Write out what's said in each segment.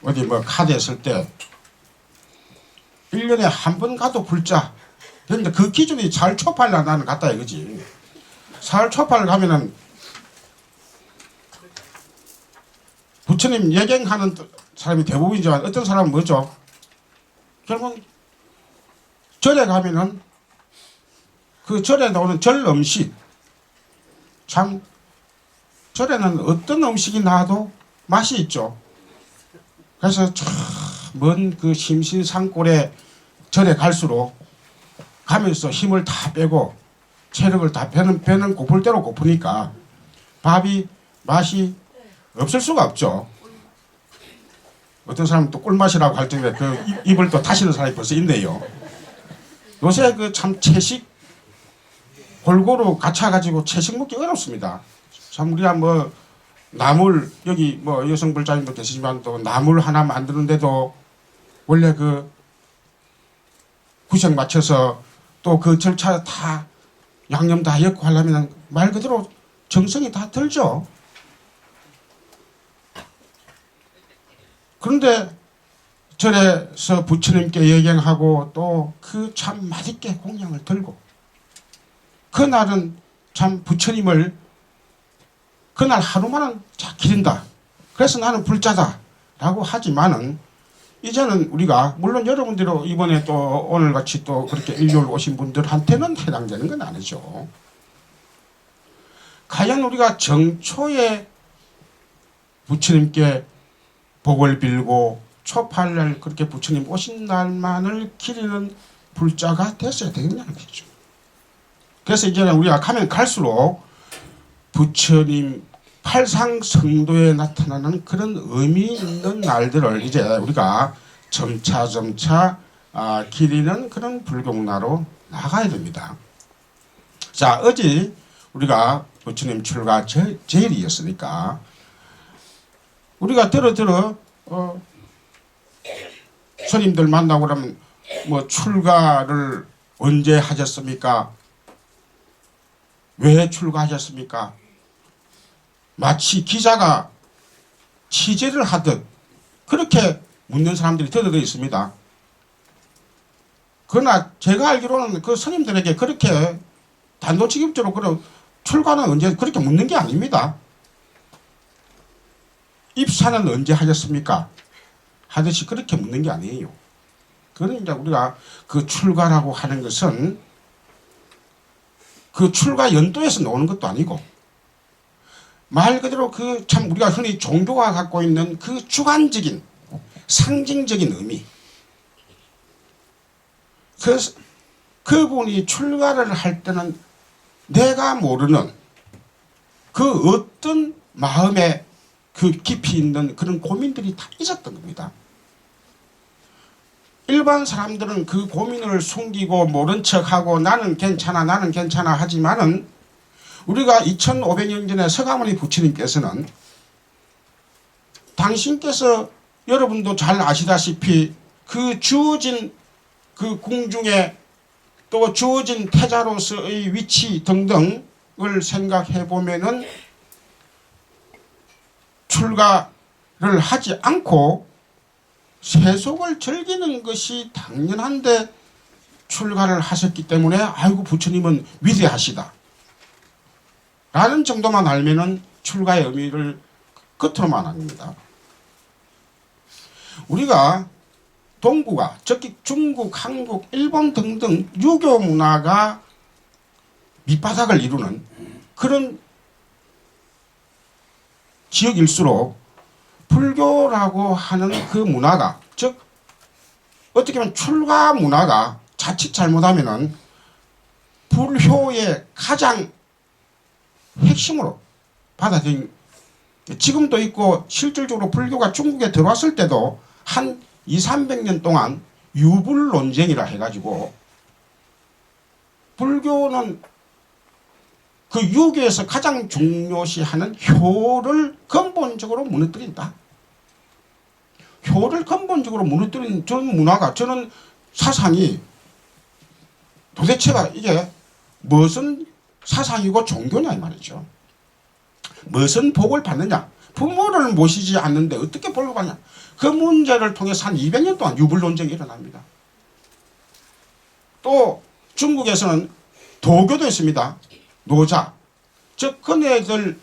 어디 뭐 카드 했을 때 1년에 한 번 가도 불자. 그런데 그 기준이 살 초팔 나는 같다 이거지. 살 초팔 가면은 부처님 예경하는 사람이 대부분이지만 어떤 사람은 뭐죠? 결국은 절에 가면은 그 절에 나오는 절 음식, 참 절에는 어떤 음식이 나와도 맛이 있죠. 그래서 먼 그 심신산골에 절에 갈수록 가면서 힘을 다 빼고 체력을 다 배는 고플 대로 고프니까 밥이 맛이 없을 수가 없죠. 어떤 사람은 또 꿀맛이라고 할 정도에 그 입을 또 타시는 사람이 벌써 있네요. 요새 그 참 채식 골고루 갖춰가지고 채식 먹기 어렵습니다. 참 우리가 뭐 나물 여기 뭐 여성 불자님도 계시지만 또 나물 하나 만드는데도 원래 그 구색 맞춰서 또 그 절차 다 양념 다 엮고 하려면 말 그대로 정성이 다 들죠. 그런데 절에서 부처님께 예경하고 또 그 참 맛있게 공양을 들고 그날은 참 부처님을 그날 하루만은 기린다. 그래서 나는 불자다 라고 하지만은 이제는 우리가 물론 여러분들이 이번에 또 오늘같이 또 그렇게 일요일 오신 분들한테는 해당되는 건 아니죠. 과연 우리가 정초에 부처님께 복을 빌고 초팔날 그렇게 부처님 오신 날만을 기리는 불자가 됐어야 되겠냐는 거죠. 그래서 이제는 우리가 가면 갈수록 부처님 팔상성도에 나타나는 그런 의미 있는 날들을 이제 우리가 점차 기리는 그런 불공나로 나가야 됩니다. 자, 어제 우리가 부처님 출가 제일이었으니까 우리가 스님들 만나고 그러면 뭐 출가를 언제 하셨습니까? 왜 출가하셨습니까? 마치 기자가 취재를 하듯 그렇게 묻는 사람들이 더더더 있습니다. 그러나 제가 알기로는 그 스님들에게 그렇게 단도직입적으로 그런 출가는 언제 그렇게 묻는 게 아닙니다. 입사는 언제 하셨습니까? 하듯이 그렇게 묻는 게 아니에요. 그러니까 우리가 그 출가라고 하는 것은 그 출가 연도에서 나오는 것도 아니고 말 그대로 그 참 우리가 흔히 종교가 갖고 있는 그 주관적인 상징적인 의미. 그래서 그분이 출가를 할 때는 내가 모르는 그 어떤 마음에 그 깊이 있는 그런 고민들이 다 있었던 겁니다. 일반 사람들은 그 고민을 숨기고 모른 척하고 나는 괜찮아 하지만은 우리가 2500년 전에 서가모니 부처님께서는 당신께서 여러분도 잘 아시다시피 그 주어진 그 궁중에 또 주어진 태자로서의 위치 등등을 생각해 보면은 출가를 하지 않고 세속을 즐기는 것이 당연한데 출가를 하셨기 때문에 아이고 부처님은 위대하시다 라는 정도만 알면은 출가의 의미를 겉으로만 압니다. 우리가 동구가 특히 중국, 한국, 일본 등등 유교 문화가 밑바닥을 이루는 그런 지역일수록 불교라고 하는 그 문화가 즉 어떻게 보면 출가 문화가 자칫 잘못하면은 불효의 가장 핵심으로 받아들인 지금도 있고 실질적으로 불교가 중국에 들어왔을 때도 한 200~300년 동안 유불논쟁이라 해가지고 불교는 그 유교에서 가장 중요시하는 효를 근본적으로 무너뜨린다. 효를 근본적으로 무너뜨린 저는 문화가 저는 사상이 도대체가 이게 무슨 사상이고 종교냐 이 말이죠. 무슨 복을 받느냐. 부모를 모시지 않는데 어떻게 복을 받냐. 그 문제를 통해서 한 200년 동안 유불논쟁이 일어납니다. 또 중국에서는 도교도 있습니다. 노자. 즉 그네들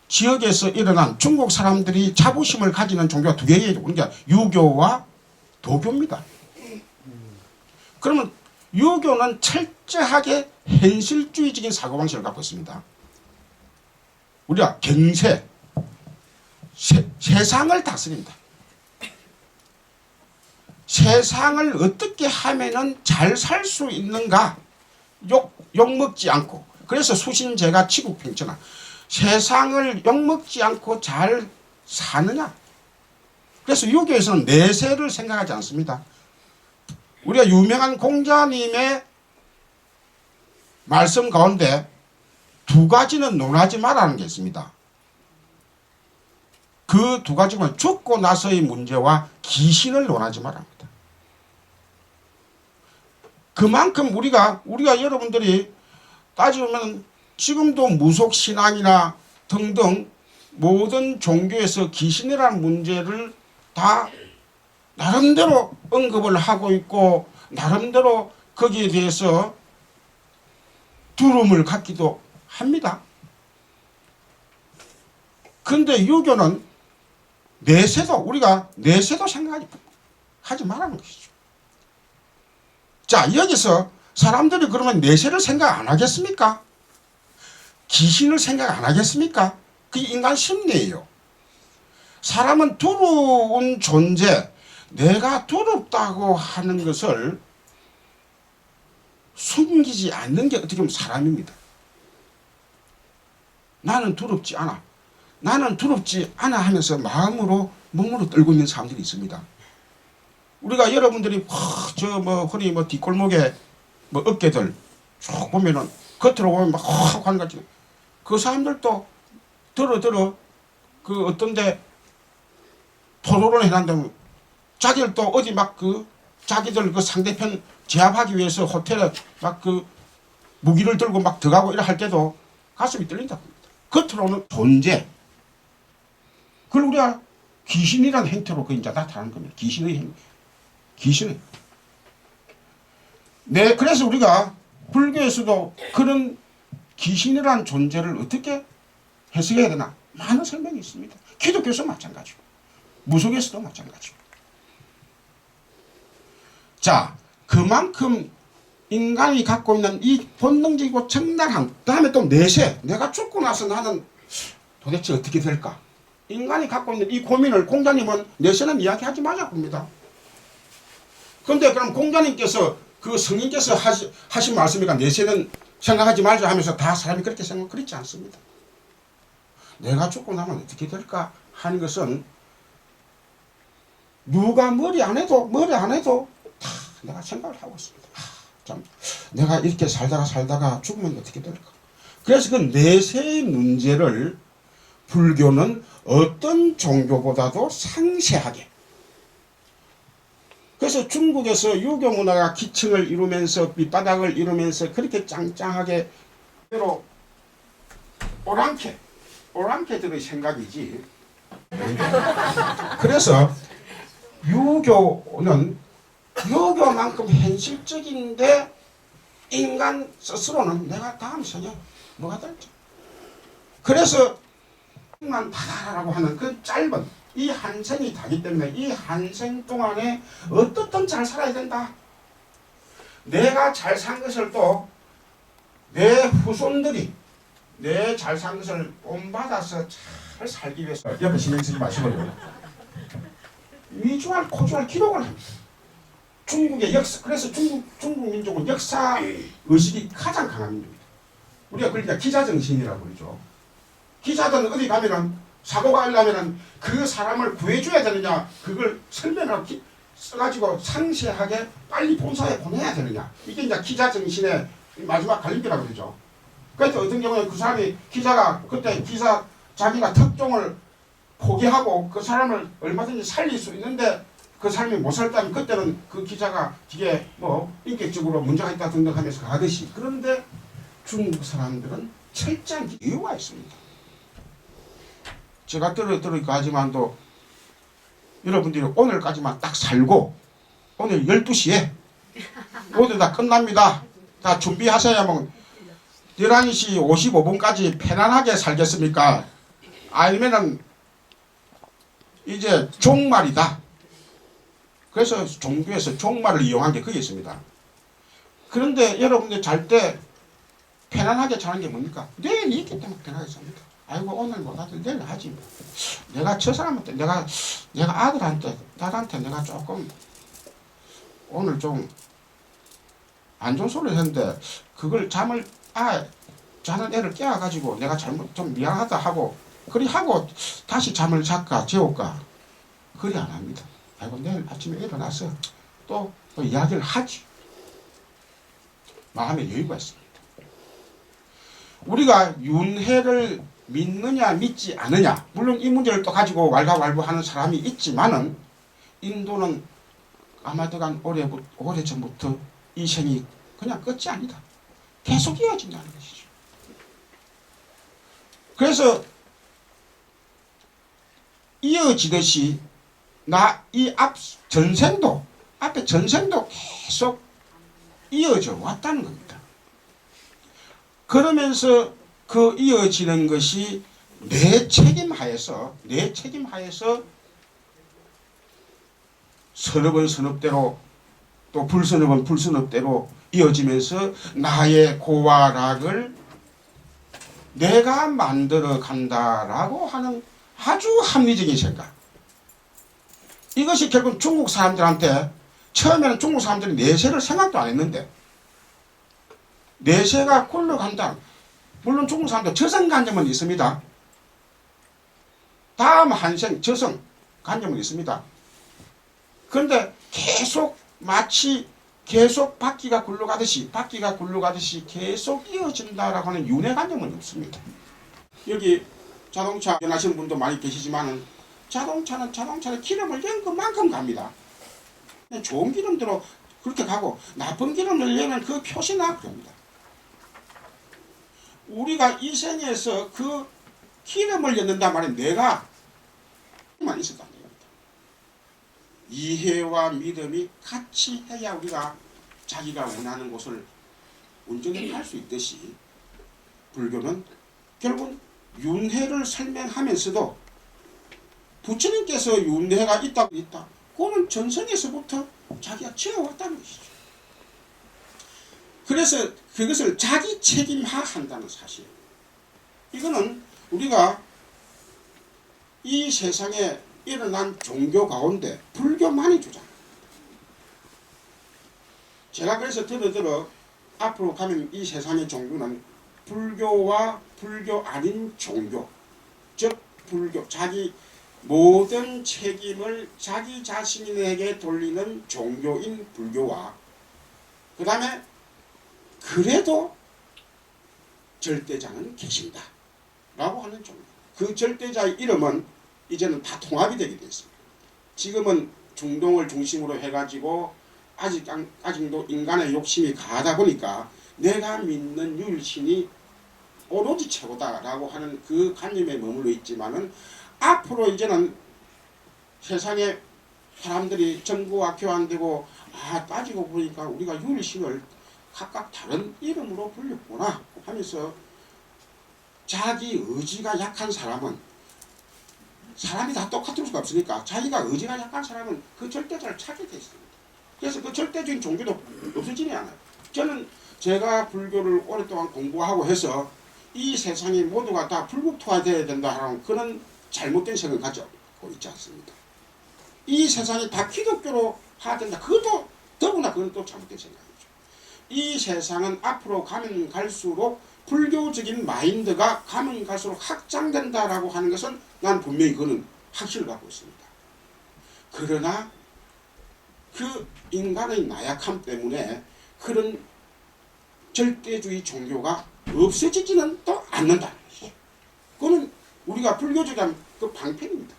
지역에서 일어난 중국 사람들이 자부심을 가지는 종교가 두 개의 그러니까 유교와 도교입니다. 그러면 유교는 철저하게 현실주의적인 사고방식을 갖고 있습니다. 우리가 경세, 세상을 다스린다. 세상을 어떻게 하면은 잘 살 수 있는가? 욕먹지 않고. 그래서 수신제가 치국평천하. 세상을 욕먹지 않고 잘 사느냐? 그래서 유교에서는 내세를 생각하지 않습니다. 우리가 유명한 공자님의 말씀 가운데 두 가지는 논하지 말라는 게 있습니다. 그 두 가지는 죽고 나서의 문제와 기신을 논하지 말랍니다. 그만큼 우리가 여러분들이 따지면 지금도 무속신앙이나 등등 모든 종교에서 귀신이라는 문제를 다 나름대로 언급을 하고 있고 나름대로 거기에 대해서 두려움을 갖기도 합니다. 그런데 유교는 우리가 내세도 생각하지 말라는 것이죠. 자, 여기서 사람들이 그러면 내세를 생각 안 하겠습니까? 귀신을 생각 안 하겠습니까? 그게 인간 심리예요. 사람은 두려운 존재, 내가 두렵다고 하는 것을 숨기지 않는 게 어떻게 보면 사람입니다. 나는 두렵지 않아. 나는 두렵지 않아 하면서 마음으로 몸으로 떨고 있는 사람들이 있습니다. 우리가 여러분들이 허리 뒷골목에 어깨들 쭉 보면은 겉으로 보면 막 하는 거지. 그 사람들도 그 어떤데 토론을 해난다면 자기들 또 어디 자기들 그 상대편 제압하기 위해서 호텔에 무기를 들고 들어가고 이래 할 때도 가슴이 떨린다. 겉으로는 존재. 그걸 우리가 귀신이라는 행태로 그 이제 나타나는 겁니다. 귀신의. 네, 그래서 우리가 불교에서도 그런 귀신이라는 존재를 어떻게 해석해야 되나? 많은 설명이 있습니다. 기독교에서 마찬가지고, 무속에서도 마찬가지고. 자, 그만큼 인간이 갖고 있는 이 본능적이고 정당함, 다음에 또 내세, 내가 죽고 나서 나는 도대체 어떻게 될까? 인간이 갖고 있는 이 고민을 공자님은 내세는 이야기하지 말자고 합니다. 그런데 그럼 공자님께서 그 성인께서 하신 말씀이니까 내세는 생각하지 말자 하면서 다 사람이 그렇게 그렇지 않습니다. 내가 죽고 나면 어떻게 될까 하는 것은 누가 머리 안 해도 내가 생각을 하고 있습니다. 참, 내가 이렇게 살다가 죽으면 어떻게 될까? 그래서 그 내세의 문제를 불교는 어떤 종교보다도 상세하게, 그래서 중국에서 유교 문화가 기층을 이루면서 밑바닥을 이루면서 그렇게 짱짱하게 대로 오랑캐들의 생각이지. 그래서 유교는 유교만큼 현실적인데 인간 스스로는 내가 다음 생에 뭐가 될지. 그래서 만 바다라고 하는 그 짧은 이 한 생이 다기 때문에 이 한 생 동안에 어떻든 잘 살아야 된다. 내가 잘 산 것을 또 내 후손들이 내 잘 산 것을 본받아서 잘 살기 위해서 옆에 신경 쓰지 마시고요. 미주알 코주알 기록을 합니다. 중국의 역사, 그래서 중국 민족은 역사 의식이 가장 강한 민족입니다. 우리가 그러니까 기자정신이라고 그러죠. 기자들은 어디 가면은 사고가 일어나면은 그 사람을 구해줘야 되느냐, 그걸 설명을 써가지고 상세하게 빨리 본사에 보내야 되느냐, 이게 이제 기자정신의 마지막 갈림길이라고 그러죠. 그래서 어떤 경우에 그 사람이 기자가 그때 기사 자기가 특종을 포기하고 그 사람을 얼마든지 살릴 수 있는데 그 사람이 못 살다면 그때는 그 기자가 뒤에 뭐 인격적으로 문제가 있다 등등 하면서 가듯이. 그런데 중국 사람들은 철저한 이유가 있습니다. 제가 들으니까 하지만도 여러분들이 오늘까지만 딱 살고 오늘 12시에 모두 다 끝납니다. 다 준비하셔야만 11시 55분까지 편안하게 살겠습니까? 아니면은 이제 종말이다. 그래서 종교에서 종말을 이용한 게 그게 있습니다. 그런데 여러분들 잘 때 편안하게 자는 게 뭡니까? 내일이 있기 때문에 편하게 잡니다. 아이고 오늘 못하든 내일 하지. 내가 저 사람한테 내가 아들한테 딸한테 내가 조금 오늘 좀 안 좋은 소리를 했는데 그걸 자는 애를 깨워가지고 내가 잘못 좀 미안하다 하고 그리 하고 다시 잠을 잘까 재울까 그리 안 합니다. 아이고 내일 아침에 일어나서 또 이야기를 하지. 마음에 여유가 있습니다. 우리가 윤회를 믿느냐 믿지 않느냐, 물론 이 문제를 또 가지고 왈가왈부하는 사람이 있지만은 인도는 아마도간 오래전부터 이 생이 그냥 끝이 아니다. 계속 이어진다는 것이죠. 그래서 이어지듯이 이 앞에 전생도 계속 이어져 왔다는 겁니다. 그러면서 그 이어지는 것이 내 책임하에서 선업은 선업대로 또 불선업은 불선업대로 이어지면서 나의 고와락을 내가 만들어 간다라고 하는 아주 합리적인 생각. 이것이 결국 중국 사람들한테 처음에는 중국 사람들이 내세를 생각도 안 했는데 내세가 굴러간다. 물론 중국 사람도 저승관념은 있습니다. 다음 한생 저승 관념은 있습니다. 그런데 마치 계속 바퀴가 굴러가듯이 계속 이어진다라고 하는 윤회관념은 없습니다. 여기 자동차 연하시는 분도 많이 계시지만은 자동차는 기름을 연금만큼 갑니다. 좋은 기름대로 그렇게 가고 나쁜 기름을 내면 그 표시나 그럽니다. 우리가 이 생에서 그 기름을 넣는단 말은 내가 만 있어도 안 됩니다. 이해와 믿음이 같이 해야 우리가 자기가 원하는 곳을 온전히 갈 수 있듯이 불교는 결국 윤회를 설명하면서도 부처님께서 윤회가 있다. 그거는 전생에서부터 자기가 지어왔다는 것이죠. 그래서 그것을 자기 책임화한다는 사실. 이거는 우리가 이 세상에 일어난 종교 가운데 불교만이 주장합니다. 제가 그래서 들어 앞으로 가면 이 세상의 종교는 불교와 불교 아닌 종교, 즉 불교, 자기 모든 책임을 자기 자신에게 돌리는 종교인 불교와 그 다음에 그래도 절대자는 계신다 라고 하는 종교. 그 절대자의 이름은 이제는 다 통합이 되게 됐습니다. 지금은 중동을 중심으로 해가지고 아직도 인간의 욕심이 가하다 보니까 내가 믿는 유일신이 오로지 최고다라고 하는 그 관념에 머물러 있지만은 앞으로 이제는 세상에 사람들이 정부와 교환되고 따지고 보니까 우리가 유일신을 각각 다른 이름으로 불렸구나 하면서 자기 의지가 약한 사람은 사람이 다 똑같을 수가 없으니까 자기가 의지가 약한 사람은 그 절대자를 찾게 돼 있습니다. 그래서 그 절대적인 종교도 없어지지 않아요. 저는 제가 불교를 오랫동안 공부하고 해서 이 세상이 모두가 다 불국토화되어야 된다 하는 그런 잘못된 생각을 가지고 있지 않습니다. 이 세상이 다 기독교로 하된다. 그것도 더구나 그건 또 잘못된 생각이죠. 이 세상은 앞으로 가면 갈수록 불교적인 마인드가 가면 갈수록 확장된다라고 하는 것은 난 분명히 그는 확신을 갖고 있습니다. 그러나 그 인간의 나약함 때문에 그런 절대주의 종교가 없어지지는 또 않는다는 것이죠. 그거는 우리가 불교적인 그 방편입니다.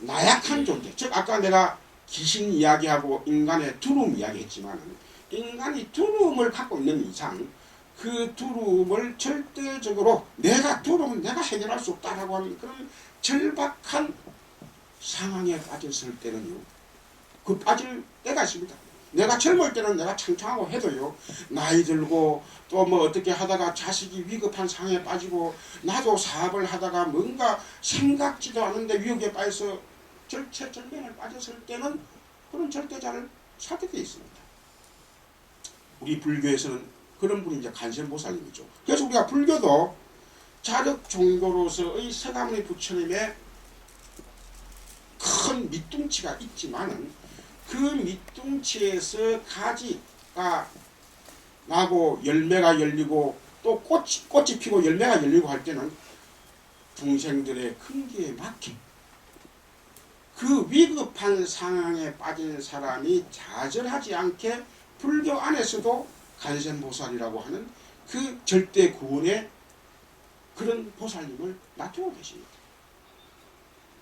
나약한 존재, 즉 아까 내가 귀신 이야기하고 인간의 두려움 이야기했지만 인간이 두려움을 갖고 있는 이상 그 두려움을 절대적으로 내가 두려움은 내가 해결할 수 없다라고 하는 그런 절박한 상황에 빠졌을 때는요. 그 빠질 때가 있습니다. 내가 젊을 때는 내가 창창하고 해도요. 나이 들고 또 뭐 어떻게 하다가 자식이 위급한 상황에 빠지고 나도 사업을 하다가 뭔가 생각지도 않은데 위기에 빠져서 절체절명에 빠졌을 때는 그런 절대자를 찾게 되어 있습니다. 우리 불교에서는 그런 분이 이제 간센보살님이죠. 그래서 우리가 불교도 자력 종교로서의 서가모니 부처님의 큰 밑둥치가 있지만은 그 밑둥치에서 가지가 나고 열매가 열리고 또 꽃이 피고 열매가 열리고 할 때는 중생들의 큰기에 막힌 그 위급한 상황에 빠진 사람이 좌절하지 않게 불교 안에서도 간센보살이라고 하는 그 절대 구원의 그런 보살님을 놔두고 계십니다.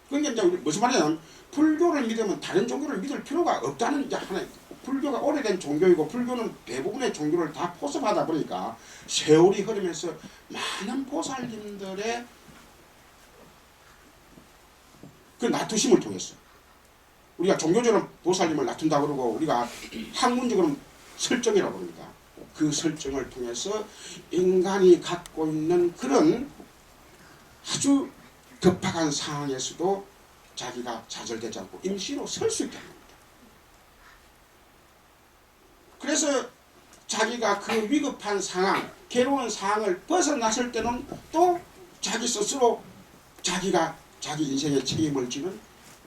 그러니까 이제 무슨 말이냐면 불교를 믿으면 다른 종교를 믿을 필요가 없다는 이제 하나. 불교가 오래된 종교이고 불교는 대부분의 종교를 다 포섭하다 보니까 세월이 흐르면서 많은 보살님들의 그 놔두심을 통해서 우리가 종교적으로 보살님을 놔둔다 그러고 우리가 학문적으로 설정이라고 합니다. 그 설정을 통해서 인간이 갖고 있는 그런 아주 급박한 상황에서도 자기가 좌절되지 않고 임시로 설 수 있게 합니다. 그래서 자기가 그 위급한 상황, 괴로운 상황을 벗어났을 때는 또 자기 스스로 자기가 자기 인생의 책임을 지는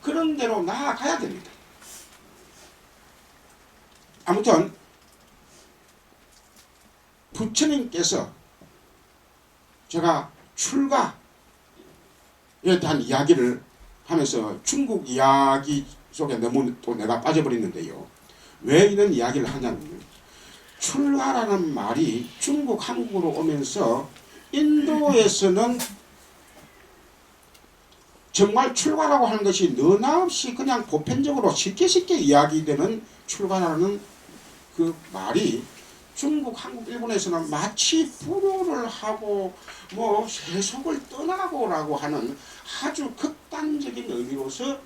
그런 대로 나아가야 됩니다. 아무튼 부처님께서 제가 출가에 대한 이야기를 하면서 중국 이야기 속에 너무 또 내가 빠져버렸는데요. 왜 이런 이야기를 하냐면 출가라는 말이 중국 한국으로 오면서 인도에서는 정말 출가라고 하는 것이 너나 없이 그냥 보편적으로 쉽게 이야기되는 출가라는 그 말이 중국, 한국, 일본에서는 마치 불효를 하고 뭐 세속을 떠나고라고 하는 아주 극단적인 의미로서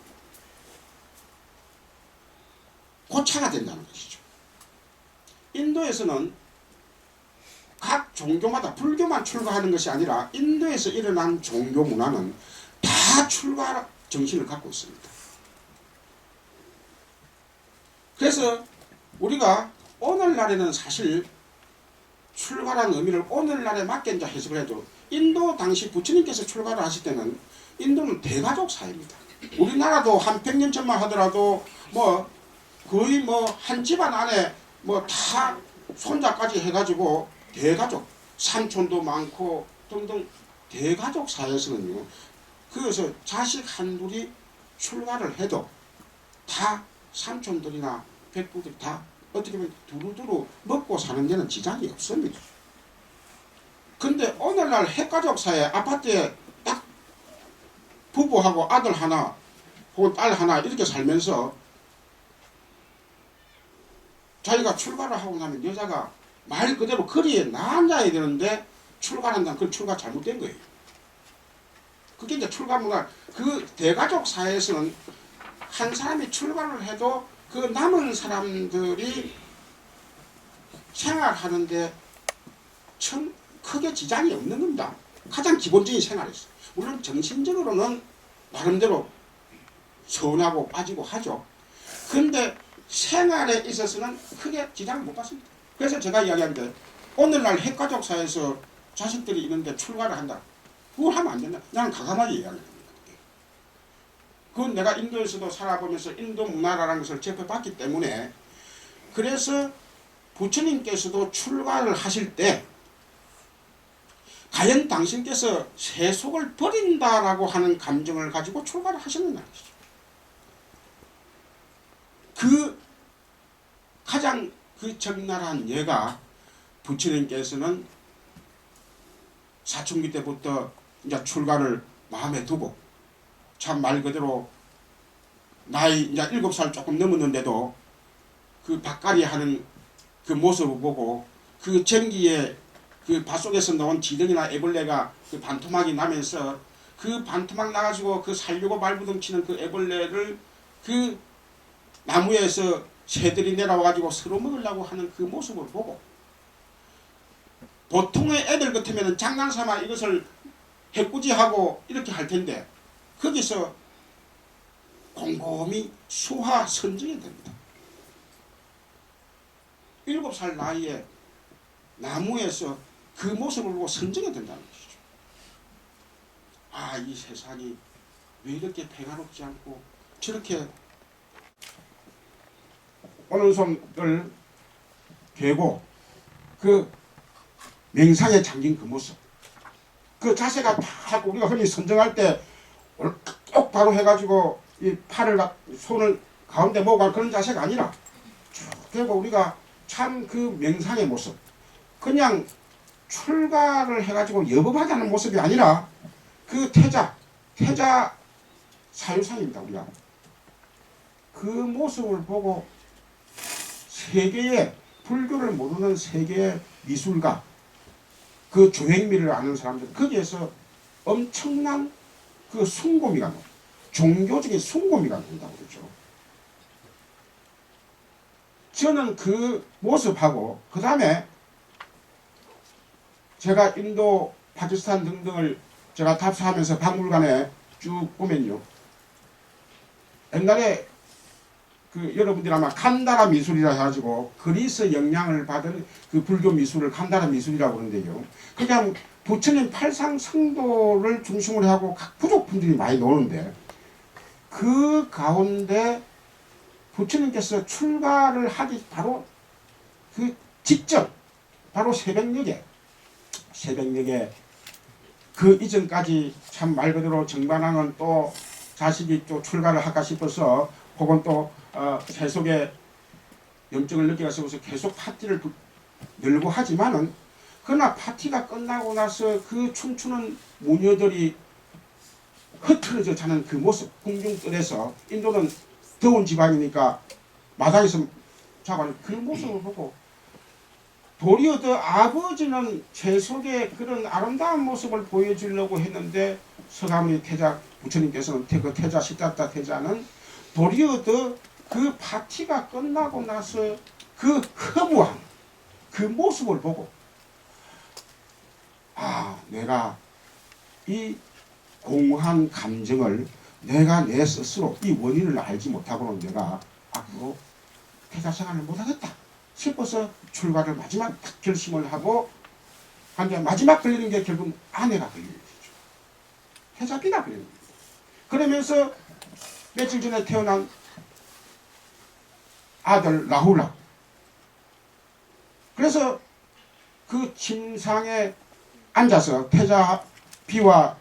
고차가 된다는 것이죠. 인도에서는 각 종교마다 불교만 출가하는 것이 아니라 인도에서 일어난 종교 문화는 다 출가 정신을 갖고 있습니다. 그래서 우리가 오늘날에는 사실 출가라는 의미를 오늘날에 맞게 이제 해석을 해도 인도 당시 부처님께서 출가를 하실 때는 인도는 대가족 사회입니다. 우리나라도 한 100년 전만 하더라도 뭐 거의 뭐 한 집안 안에 뭐 다 손자까지 해가지고 대가족, 삼촌도 많고 등등 대가족 사회에서는요. 그래서 자식 한둘이 출가를 해도 다 삼촌들이나 백부들이 다 어떻게 보면 두루두루 먹고 사는 데는 지장이 없습니다. 근데 오늘날 핵가족 사회 아파트에 딱 부부하고 아들 하나 혹은 딸 하나 이렇게 살면서 자기가 출가를 하고 나면 여자가 말 그대로 거리에 나앉아야 되는데 출가한다면 그건 출가 잘못된 거예요. 그게 이제 출가 문화. 그 대가족 사회에서는 한 사람이 출가를 해도 그 남은 사람들이 생활하는데 참 크게 지장이 없는 겁니다. 가장 기본적인 생활이었어요. 물론 정신적으로는 나름대로 서운하고 빠지고 하죠. 근데 생활에 있어서는 크게 지장을 못 받습니다. 그래서 제가 이야기하는데 오늘날 핵가족 사회에서 자식들이 있는데 출가를 한다. 그걸 하면 안 된다. 나는 과감하게 이야기합니다. 그건 내가 인도에서도 살아보면서 인도 문화라는 것을 접해봤기 때문에 그래서 부처님께서도 출가를 하실 때 과연 당신께서 세속을 버린다라고 하는 감정을 가지고 출가를 하셨느냐는 것이죠. 그 가장 그 적나라한 예가 부처님께서는 사춘기 때부터 이제 출가를 마음에 두고 참 말 그대로 나이 이제 7살 조금 넘었는데도 그 밭갈이 하는 그 모습을 보고 그 전기에 그 밭속에서 나온 지렁이나 애벌레가 그 반토막이 나면서 그 반토막 나가지고 그 살려고 발부둥치는 그 애벌레를 그 나무에서 새들이 내려와가지고 서로 먹으려고 하는 그 모습을 보고 보통의 애들 같으면 장난삼아 이것을 해꾸지하고 이렇게 할 텐데 거기서 곰곰이 수화 선정이 됩니다. 7살 나이에 나무에서 그 모습을 보고 선정이 된다는 것이죠. 아, 이 세상이 왜 이렇게 평화롭지 않고 저렇게 오른손을 괴고 그 맹상에 잠긴 그 모습, 그 자세가 딱 우리가 흔히 선정할 때 똑바로 해가지고 이 팔을 손을 가운데 모으고 하는 그런 자세가 아니라 쭉 되고 우리가 참 그 명상의 모습, 그냥 출가를 해가지고 여법하자는 모습이 아니라 그 태자 사유상입니다. 우리가 그 모습을 보고 세계의 불교를 모르는 세계의 미술가, 그 조행미를 아는 사람들 거기에서 엄청난 그 숭고미가 나옵니다. 종교적인 숭고미가 나온다고 그러죠. 저는 그 모습하고 그 다음에 제가 인도, 파키스탄 등등을 제가 탑사하면서 박물관에 쭉 보면요. 옛날에 그 여러분들이 아마 칸다라 미술이라 해가지고 그리스 영향을 받은 그 불교 미술을 칸다라 미술이라고 그러는데요. 그냥 부처님 팔상 성도를 중심으로 하고 각 부족분들이 많이 노는데 그 가운데 부처님께서 출가를 하기 바로 그 직접 바로 새벽녘에 그 이전까지 참 말 그대로 정반왕은 또 자식이 또 출가를 할까 싶어서 혹은 또 세속의 염증을 느끼가 싶어서 계속 파티를 열고 하지만은 그러나 파티가 끝나고 나서 그 춤추는 무녀들이 흐트러져 자는 그 모습, 궁중뜰에서 인도는 더운 지방이니까 마당에서 자고 하는 그 모습을 보고 도리어 더 아버지는 세속의 그런 아름다운 모습을 보여주려고 했는데 서가모니 태자 부처님께서는 그 태자 시다타 태자는 도리어 더 그 파티가 끝나고 나서 그 허무함, 그 모습을 보고 아, 내가 이 공허한 감정을 내가 내 스스로 이 원인을 알지 못하고는 내가 앞으로 태자 생활을 못하겠다 싶어서 출가를 마지막 딱 결심을 하고 한데 마지막 걸리는 게 결국 아내가 걸리는 거죠. 태자비가 걸리는 거죠. 그러면서 며칠 전에 태어난 아들 라훌라. 그래서 그 침상에 앉아서 태자비와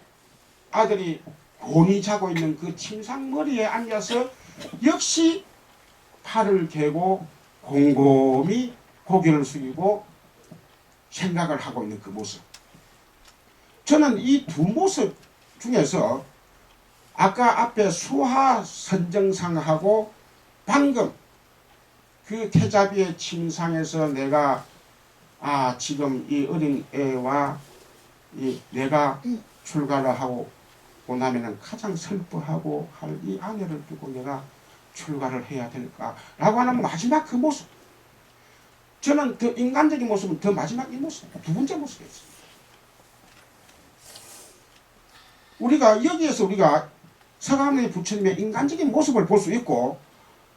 아들이 곤히 자고 있는 그 침상 머리에 앉아서 역시 팔을 개고 곰곰이 고개를 숙이고 생각을 하고 있는 그 모습. 저는 이 두 모습 중에서 아까 앞에 수하 선정상하고 방금 그 태자비의 침상에서 내가 지금 이 어린 애와 내가 출가를 하고 나면은 가장 슬퍼하고 할 이 아내를 두고 내가 출가를 해야 될까라고 하는 마지막 그 모습. 저는 더 인간적인 모습은 더 마지막 이 모습, 두 번째 모습이었습니다. 우리가 여기에서 우리가 서가모니 부처님의 인간적인 모습을 볼 수 있고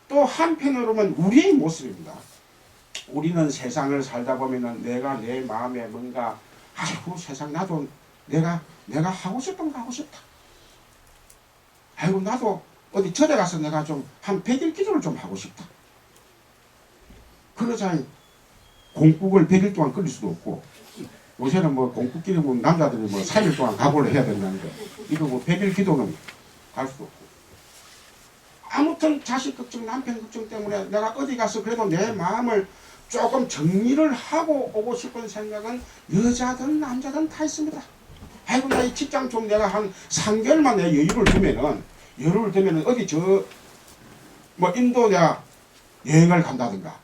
또 한편으로는 우리의 모습입니다. 우리는 세상을 살다 보면은 내가 내 마음에 뭔가 아이고 세상 나도 내가 하고 싶은 거 하고 싶다. 아이고 나도 어디 절에 가서 내가 좀 한 100일 기도를 좀 하고 싶다. 그러자니 공국을 100일 동안 끌릴 수도 없고 요새는 뭐 공국끼리 뭐 남자들이 뭐 3일 동안 각오를 해야 된다는데 이거 뭐 100일 기도는 갈 수도 없고 아무튼 자식 걱정 남편 걱정 때문에 내가 어디 가서 그래도 내 마음을 조금 정리를 하고 오고 싶은 생각은 여자든 남자든 다 있습니다. 아이고 나 이 직장 좀 내가 한 3개월만 내 여유를 두면은 어디 뭐 인도 내가 여행을 간다든가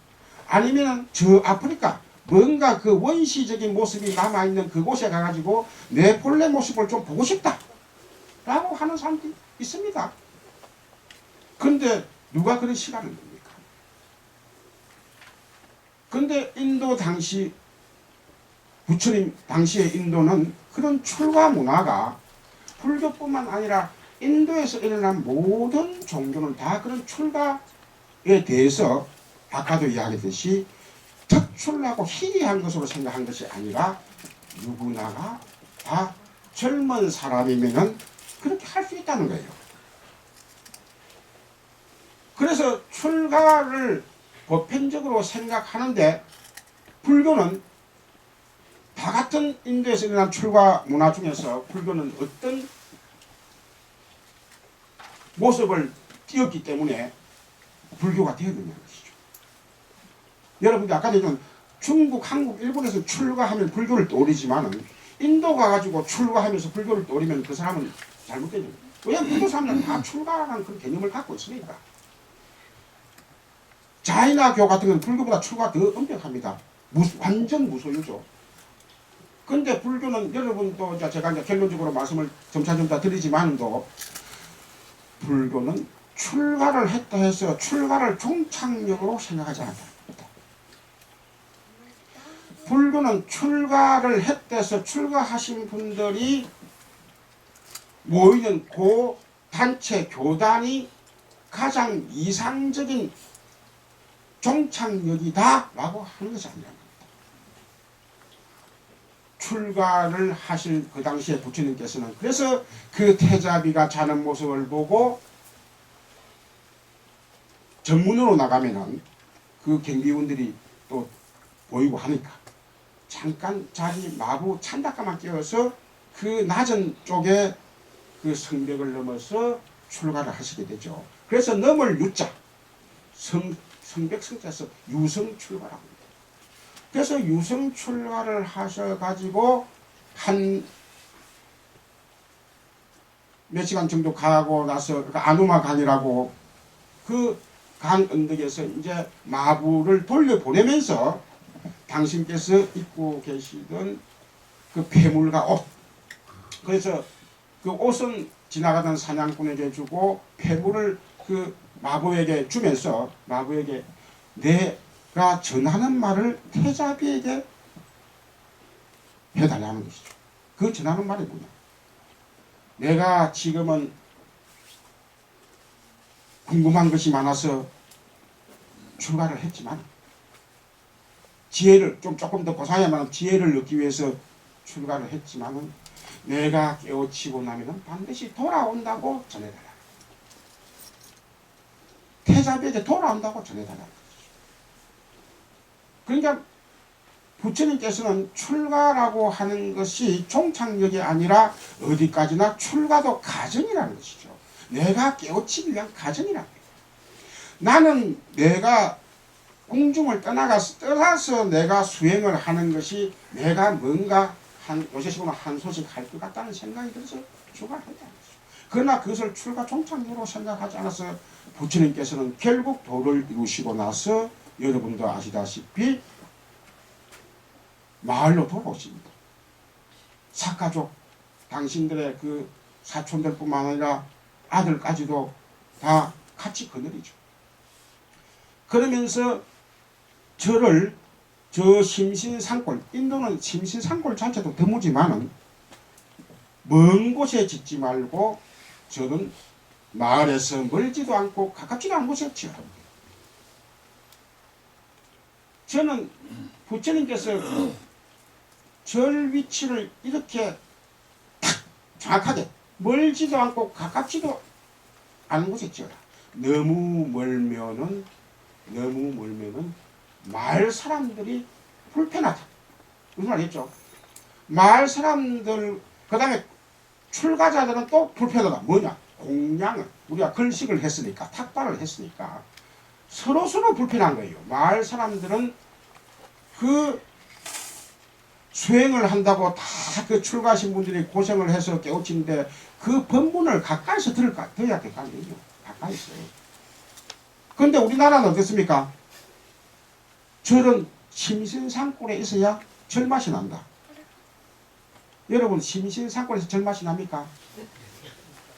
아니면은 저 아프리카 뭔가 그 원시적인 모습이 남아있는 그곳에 가가지고 내 본래 모습을 좀 보고 싶다 라고 하는 사람들이 있습니다. 근데 누가 그런 시간을 냅니까? 근데 인도 당시 부처님 당시의 인도는 그런 출가 문화가 불교뿐만 아니라 인도에서 일어난 모든 종교는 다 그런 출가에 대해서 아까도 이야기했듯이 특출나고 희귀한 것으로 생각한 것이 아니라 누구나가 다 젊은 사람이면은 그렇게 할 수 있다는 거예요. 그래서 출가를 보편적으로 생각하는데 불교는 다 같은 인도에서 일어난 출가 문화 중에서 불교는 어떤 모습을 띄었기 때문에 불교가 되었느냐는 것이죠. 여러분들 아까 얘기한 중국, 한국, 일본에서 출가하면 불교를 떠올리지만은 인도 가가지고 출가하면서 불교를 떠올리면 그 사람은 잘못된 거예요. 왜냐하면 인도 사람들은 다 출가라는 그런 개념을 갖고 있으니까. 자이나교 같은 경우는 불교보다 출가가 더 엄격합니다. 완전 무소유죠. 근데 불교는 여러분도 제가 이제 결론적으로 말씀을 점차점차 드리지만도 불교는 출가를 했다 해서 출가를 종착역으로 생각하지 않다. 불교는 출가를 했다 해서 출가하신 분들이 모이는 그 단체 교단이 가장 이상적인 종착역이다 라고 하는 것이 아니라 출가를 하실 그 당시에 부처님께서는 그래서 그 태자비가 자는 모습을 보고 정문으로 나가면은 그 경비원들이 또 보이고 하니까 잠깐 자리 마부 찬다까만 끼워서 그 낮은 쪽에 그 성벽을 넘어서 출가를 하시게 되죠. 그래서 넘을 유자 성벽 성자에서 유성 출가라고 합니다. 그래서 유성 출가를 하셔가지고 한 몇 시간 정도 가고 나서 아누마 강이라고 그 강 언덕에서 이제 마부를 돌려보내면서 당신께서 입고 계시던 그 폐물과 옷, 그래서 그 옷은 지나가던 사냥꾼에게 주고 폐물을 그 마부에게 주면서 마부에게 내가 전하는 말을 태자비에게 해달라는 것이죠. 그 전하는 말이 뭐냐? 내가 지금은 궁금한 것이 많아서 출가를 했지만 지혜를 조금 더 고상해야만 지혜를 얻기 위해서 출가를 했지만은 내가 깨우치고 나면은 반드시 돌아온다고 전해달라. 태자비에게 돌아온다고 전해달라. 그러니까 부처님께서는 출가라고 하는 것이 종착역이 아니라 어디까지나 출가도 가정이라는 것이죠. 내가 깨우치기 위한 가정이라는 거예요. 나는 내가 궁중을 떠나서 내가 수행을 하는 것이 내가 뭔가 요새식으로 한 소식 할 것 같다는 생각이 들어서 출가를 했다는 거죠. 그러나 그것을 출가 종착역으로 생각하지 않아서 부처님께서는 결국 도를 이루시고 나서 여러분도 아시다시피 마을로 돌아오십니다. 사가족 당신들의 그 사촌들뿐만 아니라 아들까지도 다 같이 거느리죠. 그러면서 저 심신산골, 인도는 심신산골 자체도 드무지만은 먼 곳에 짓지 말고 저는 마을에서 멀지도 않고 가깝지도 않은 곳에 지어요. 저는 부처님께서 절 위치를 이렇게 딱 정확하게 멀지도 않고 가깝지도 않은 곳에 지어라. 너무 멀면은 마을 사람들이 불편하다. 무슨 말이겠죠? 마을 사람들 그 다음에 출가자들은 또 불편하다. 뭐냐? 공양을 우리가 걸식을 했으니까 탁발을 했으니까 서로 불편한 거예요. 마을 사람들은 그 수행을 한다고 다 그 출가하신 분들이 고생을 해서 깨우치는데 그 법문을 가까이서 들어야 될 거 아니에요. 가까이서. 그런데 우리나라는 어떻습니까? 절은 심신산골에 있어야 절맛이 난다. 여러분 심신산골에서 절맛이 납니까?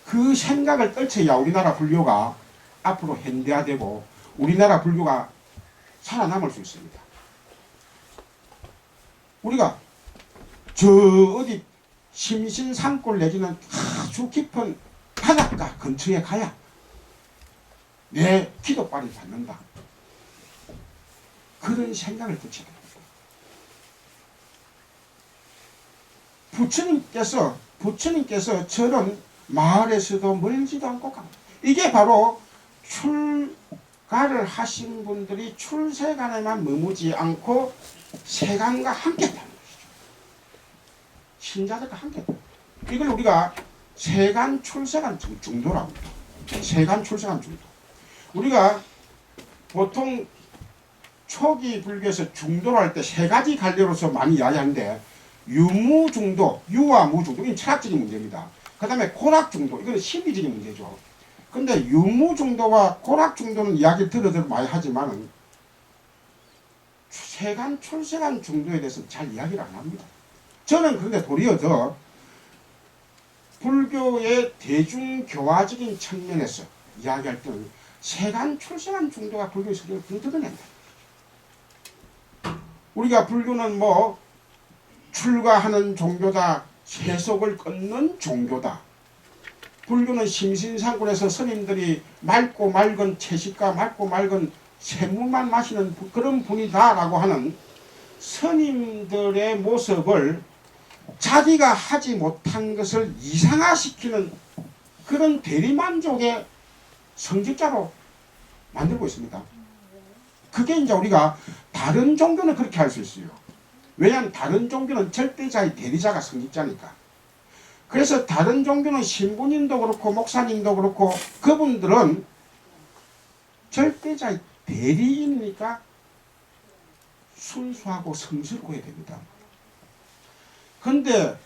그 생각을 떨쳐야 우리나라 불교가 앞으로 현대화되고 우리나라 불교가 살아남을 수 있습니다. 우리가 저 어디 심신산골 내지는 아주 깊은 바닷가 근처에 가야 내 기도빨이 받는다. 그런 생각을 붙여야 됩니다. 부처님께서 저런 마을에서도 멀지도 않고 갑니다. 이게 바로 출가를 하신 분들이 출세간에만 머무지 않고 세간과 함께 했다는 것이죠. 신자들과 함께 했다. 이걸 우리가 세간 출세간 중도라고 합니다. 세간 출세간 중도. 우리가 보통 초기 불교에서 중도를 할 때 세 가지 갈래로서 많이 이야기하는데 유무중도, 유와 무중도 이건 철학적인 문제입니다. 그 다음에 고락중도 이건 심리적인 문제죠. 근데 유무중도와 고락중도는 이야기를 들어 많이 하지만은 세간 출세간 중도에 대해서는 잘 이야기를 안 합니다. 저는 그런데 도리어 더 불교의 대중교화적인 측면에서 이야기할 때는 세간 출세간 중도가 불교의 성격을 드러낸다. 우리가 불교는 뭐 출가하는 종교다, 세속을 끊는 종교다. 불교는 심신산골에서 스님들이 맑고 맑은 채식과 맑고 맑은 샘물만 마시는 그런 분이다라고 하는 스님들의 모습을 자기가 하지 못한 것을 이상화시키는 그런 대리만족의 성직자로 만들고 있습니다. 그게 이제 우리가 다른 종교는 그렇게 할 수 있어요. 왜냐하면 다른 종교는 절대자의 대리자가 성직자니까. 그래서 다른 종교는 신부님도 그렇고 목사님도 그렇고 그분들은 절대자의 대리인이니까 순수하고 성스럽고 해야 됩니다. 그런데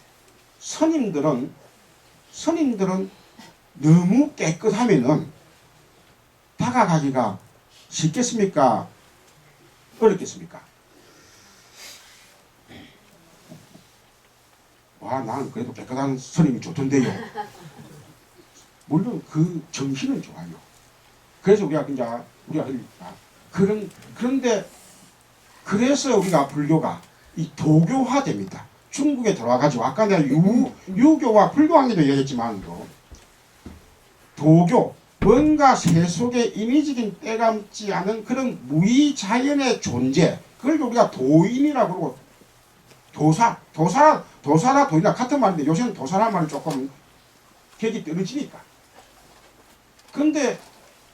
스님들은 너무 깨끗하면은 다가가기가 쉽겠습니까? 어렵겠습니까? 와, 난 그래도 깨끗한 스님이 좋던데요. 물론 그 정신은 좋아요. 그래서 우리가 그런데 그래서 우리가 불교가 이 도교화됩니다. 중국에 들어와가지고 아까 내가 유교와 불교 관계도 얘기했지만 도교 뭔가 세속의 인위적인 때감지 않은 그런 무의자연의 존재 그걸 우리가 도인이라고 그러고 도사라 도인이라 같은 말인데 요새는 도사라는 말이 조금 격이 떨어지니까. 근데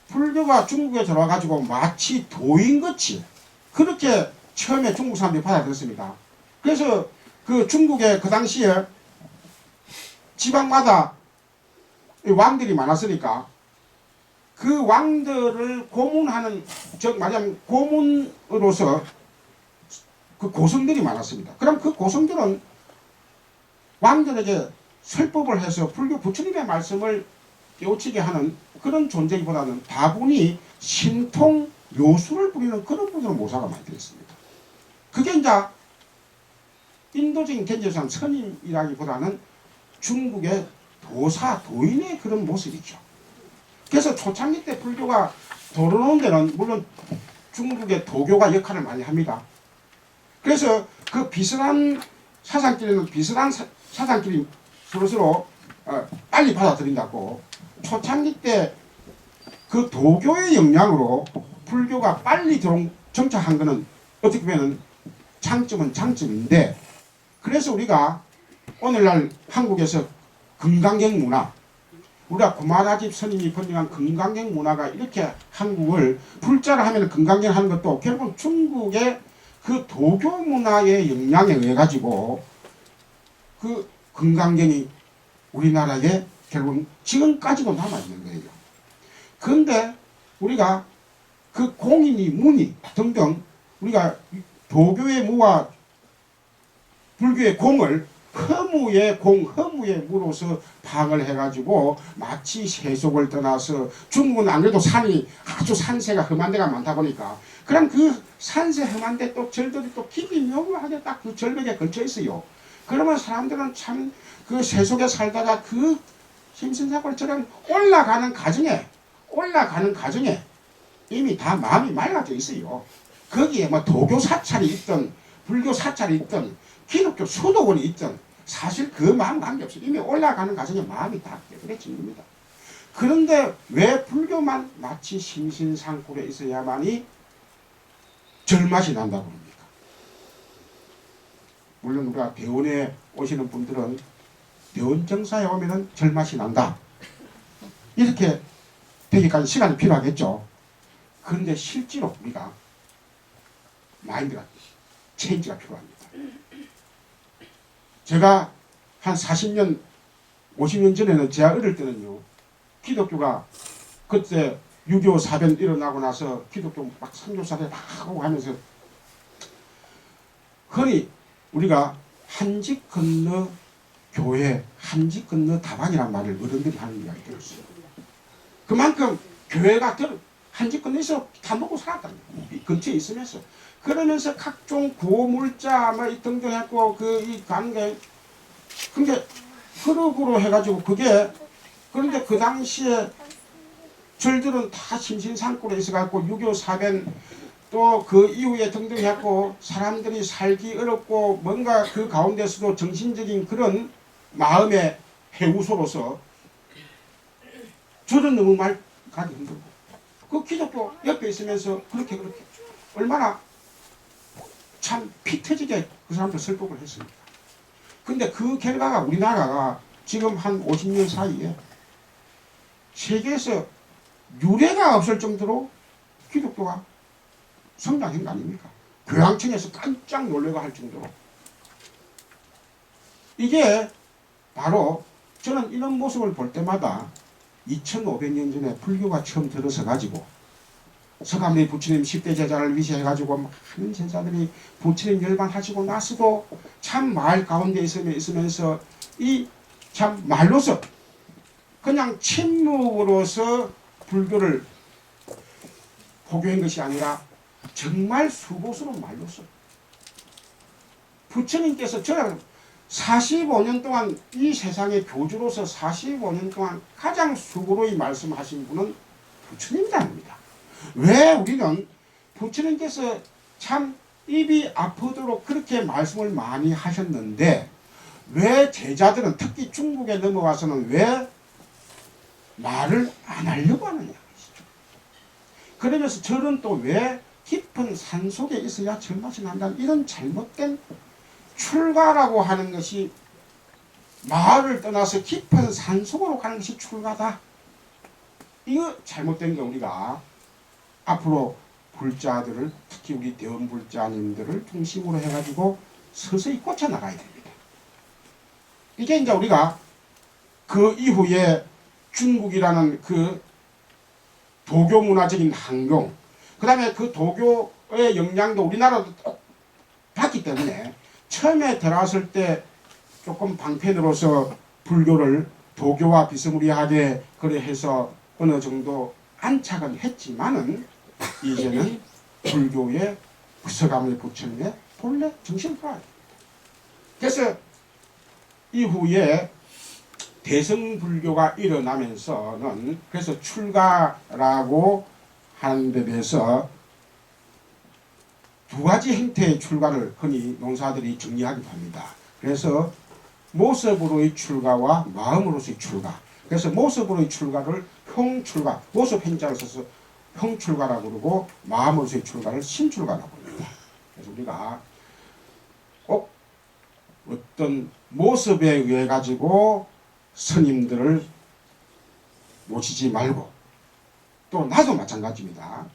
불교가 중국에 들어와가지고 마치 도인같이 그렇게 처음에 중국 사람들이 받아들였습니다. 그래서 그 중국의 그 당시에 지방마다 왕들이 많았으니까 그 왕들을 고문하는, 즉 말하자면 고문으로서 그 고성들이 많았습니다. 그럼 그 고성들은 왕들에게 설법을 해서 불교 부처님의 말씀을 깨우치게 하는 그런 존재이보다는 다분히 신통 요술을 부리는 그런 분으로 모사가 많이 되었습니다. 그게 이제 인도적인 견지상 스님이라기보다는 중국의 도사, 도인의 그런 모습이죠. 그래서 초창기 때 불교가 들어오는 데는 물론 중국의 도교가 역할을 많이 합니다. 그래서 그 비슷한 사상끼리는 비슷한 사상끼리 서로서로 빨리 받아들인다고, 초창기 때 그 도교의 영향으로 불교가 빨리 정착한 것은 어떻게 보면 장점은 장점인데, 그래서 우리가 오늘날 한국에서 금강경 문화, 우리가 구마라집 스님이 번역한 금강경 문화가 이렇게 한국을 불자를 하면 금강경 하는 것도 결국 중국의 그 도교 문화의 영향에 의해 가지고 그 금강경이 우리나라에 결국 지금까지도 남아있는 거예요. 그런데 우리가 그 공인이 문이 등등 우리가 도교의 무와 불교의 공을 허무의 공, 허무의 무로서 파악을 해가지고 마치 세속을 떠나서, 중국은 안 그래도 산이 아주 산세가 험한 데가 많다 보니까 그럼 그 산세 험한 데 또 절들이 또 깊이 묘하게 딱 그 절벽에 걸쳐 있어요. 그러면 사람들은 참 그 세속에 살다가 그 심신사골처럼 올라가는 과정에 이미 다 마음이 맑아져 있어요. 거기에 뭐 도교 사찰이 있든 불교 사찰이 있든 기독교 수도원이 있든 사실 그 마음 관계없이 이미 올라가는 과정에 마음이 다 깨끗해진 겁니다. 그런데 왜 불교만 마치 심신상골에 있어야만이 절맛이 난다고 합니까? 물론 우리가 대원에 오시는 분들은 대원 정사에 오면은 절맛이 난다, 이렇게 되기까지 시간이 필요하겠죠. 그런데 실제로 우리가 마인드가 체인지가 필요합니다. 제가 한 40년, 50년 전에는 제가 어릴 때는요, 기독교가 그때 6.25 사변 일어나고 나서 기독교 막 선교사를 막 하고 하면서 흔히 우리가 한집 건너 교회, 한집 건너 다방이란 말을 어른들이 하는 이야기 들었어요. 그만큼 교회가 한집 건너에서 다 먹고 살았다는 거예요. 근처에 있으면서. 그러면서 각종 구호물자 뭐 등등했고 이 관계, 근데 흐르구로 해가지고 그게, 그런데 그 당시에 절들은 다 심신상골에 있어갖고 6.25 사변 또 그 이후에 등등 했고 사람들이 살기 어렵고 뭔가 그 가운데서도 정신적인 그런 마음의 해우소로서 저는 너무 말 가기 힘들고, 그 기독교 옆에 있으면서 그렇게 얼마나 참 피 터지게 그 사람들 설법을 했습니다. 근데 그 결과가 우리나라가 지금 한 50년 사이에 세계에서 유례가 없을 정도로 기독교가 성장한 거 아닙니까? 교황청에서 깜짝 놀래고 할 정도로. 이게 바로 저는 이런 모습을 볼 때마다 2500년 전에 불교가 처음 들어서 가지고 서감리 부처님 10대 제자를 위시해가지고 많은 제자들이 부처님 열반하시고 나서도 참 마을 가운데 있으면서 이 참 말로서 그냥 침묵으로서 불교를 포교한 것이 아니라 정말 수고스러운 말로서 부처님께서 저랑 45년 동안 이 세상의 교주로서 45년 동안 가장 수고로이 말씀하신 분은 부처님이랍니다. 왜 우리는 부처님께서 참 입이 아프도록 그렇게 말씀을 많이 하셨는데 왜 제자들은 특히 중국에 넘어와서는 왜 말을 안 하려고 하느냐. 그러면서 저는 또 왜 깊은 산속에 있어야 절맛이 난다는 이런 잘못된 출가라고 하는 것이, 마을을 떠나서 깊은 산속으로 가는 것이 출가다. 이거 잘못된 게 우리가 앞으로 불자들을 특히 특히 우리 대원불자님들을 중심으로 해가지고 서서히 꽂혀나가야 됩니다. 이게 이제 우리가 그 이후에 중국이라는 그 도교 문화적인 환경, 그 다음에 그 도교의 영향도 우리나라도 받기 때문에 처음에 들어왔을 때 조금 방편으로서 불교를 도교와 비스무리하게 그래 해서 어느 정도 안착은 했지만은 이제는 불교의 부서가물 부처님의 본래 정신을 돌아야 됩니다. 그래서 이후에 대성불교가 일어나면서는 그래서 출가라고 하는 데 대해서 두 가지 형태의 출가를 흔히 논사들이 정리하기도 합니다. 그래서 모습으로의 출가와 마음으로서의 출가. 그래서 모습으로의 출가를 형출가, 모습 행자를 써서 형출가라고 그러고 마음으로서의 출가를 신출가라고 합니다. 그래서 우리가 꼭 어떤 모습에 의해 가지고 스님들을 모시지 말고, 또 나도 마찬가지입니다.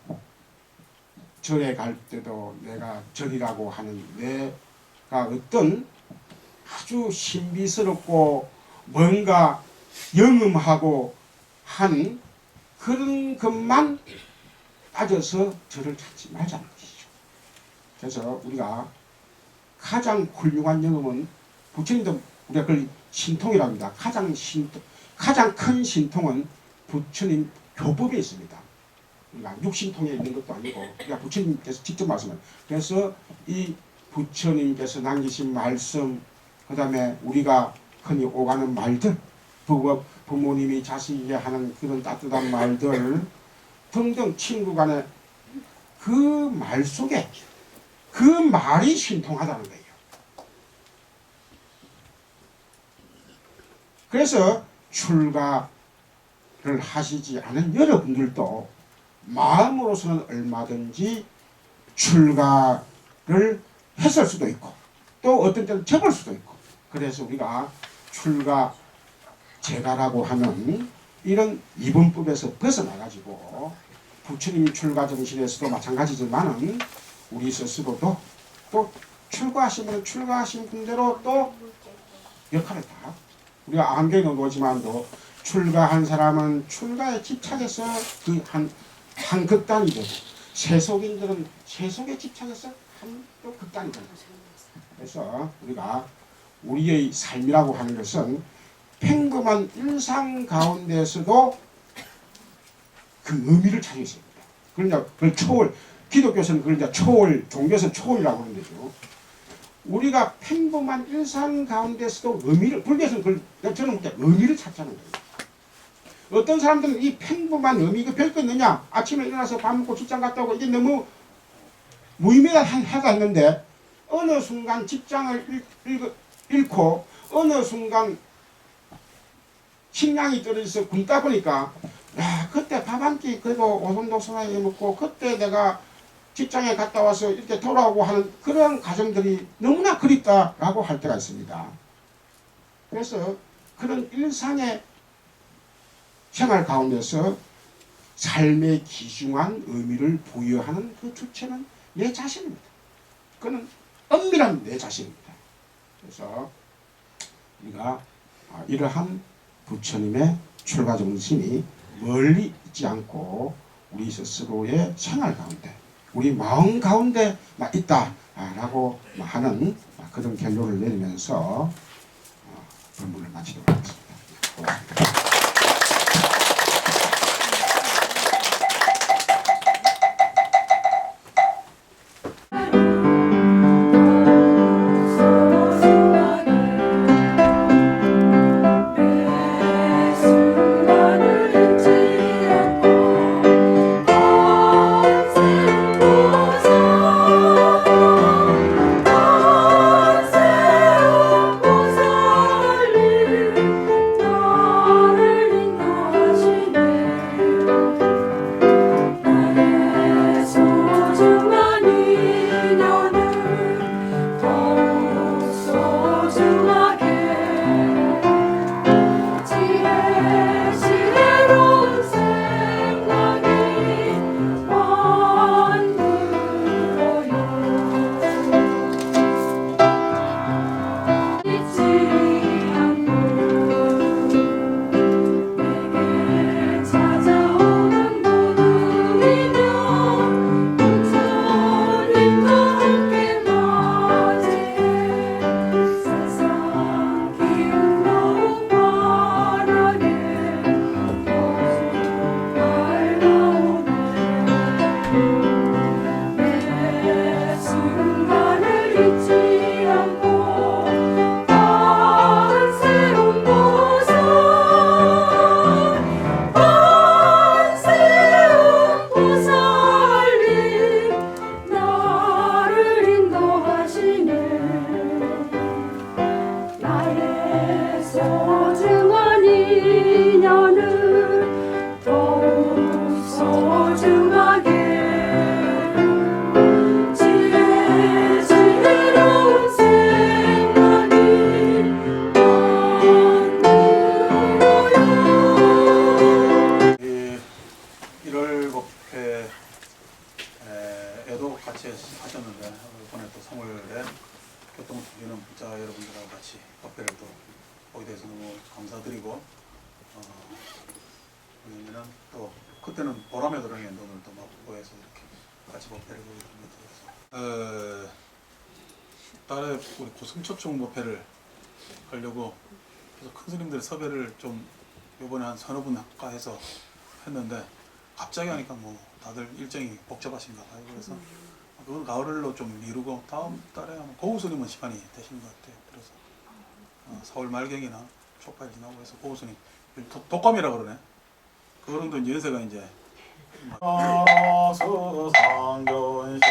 절에 갈 때도 내가 절이라고 하는 내가 어떤 아주 신비스럽고 뭔가 영음하고 한 그런 것만 빠져서 절을 찾지 말자는 것이죠. 그래서 우리가 가장 훌륭한 영음은 부처님도 우리가 그걸 신통이라고 합니다. 가장 큰 신통은 부처님 교법에 있습니다. 우리가 육신통에 있는 것도 아니고 우리가 부처님께서 직접 말씀을. 그래서 이 부처님께서 남기신 말씀, 그 다음에 우리가 흔히 오가는 말들, 부모님이 자식에게 하는 그런 따뜻한 말들 등등 친구 간에 그 말 속에 그 말이 신통하다는 거예요. 그래서 출가를 하시지 않은 여러분들도 마음으로서는 얼마든지 출가를 했을 수도 있고 또 어떤 때는 접을 수도 있고, 그래서 우리가 출가 제가라고 하는 이런 이분법에서 벗어나가지고 부처님 출가 정신에서도 마찬가지지만은 우리 스스로도 또 출가하시면 출가하신 분대로 또 역할을 다, 우리가 안경에 놓지만도 출가한 사람은 출가에 집착해서 그 한 극단이 되고, 세속인들은 세속에 집착해서 한 또 극단이 되고. 그래서 우리가 우리의 삶이라고 하는 것은 평범한 일상 가운데서도 그 의미를 찾을 수 있습니다. 그러니까 그걸 초월, 기독교에서는 그걸 이제 초월, 종교에서는 초월이라고 하는 거죠. 우리가 평범한 일상 가운데서도 의미를, 불교에서는 그걸, 저는 의미를 찾자는 거예요. 어떤 사람들은 이 평범한 의미가 별거 있느냐, 아침에 일어나서 밥 먹고 직장 갔다 오고 이게 너무 무의미하다 했는데 어느 순간 직장을 잃고 어느 순간 식량이 떨어져서 굶다 보니까, 야, 그때 밥 한 끼 그래도 오손도손하게 먹고 그때 내가 직장에 갔다 와서 이렇게 돌아오고 하는 그런 가정들이 너무나 그립다라고 할 때가 있습니다. 그래서 그런 일상의 생활 가운데서 삶의 귀중한 의미를 부여하는 그 주체는 내 자신입니다. 그는 엄밀한 내 자신입니다. 그래서 우리가 이러한 부처님의 출가 정신이 멀리 있지 않고 우리 스스로의 생활 가운데, 우리 마음 가운데 있다라고 하는 그런 결론을 내리면서 본문을 마치도록 하겠습니다. 고맙습니다. 하셨는데 이번에 또 3월에 교통통신은 부자 여러분들하고 같이 법회를 또 보게 돼서 너무 감사드리고 왜냐면 또 그때는 보람에 들어간 돈을 또 막보해서 이렇게 같이 법회를 보게 됩니다. 그래서 딸에 우리 고승초청 법회를 하려고 그래서 큰 스님들 섭외를 좀 요번에 한 서너 분 해서 했는데 갑자기 하니까 뭐 다들 일정이 복잡하신가 봐요. 그래서 그건 가을로 좀 미루고 다음 달에 아마 고우스님은 시간이 되신 것 같아요. 그래서 4월 말경이나 초파일 지나고 해서 고우스님 독감이라 그러네. 그런도 연세가 이제 서상견시야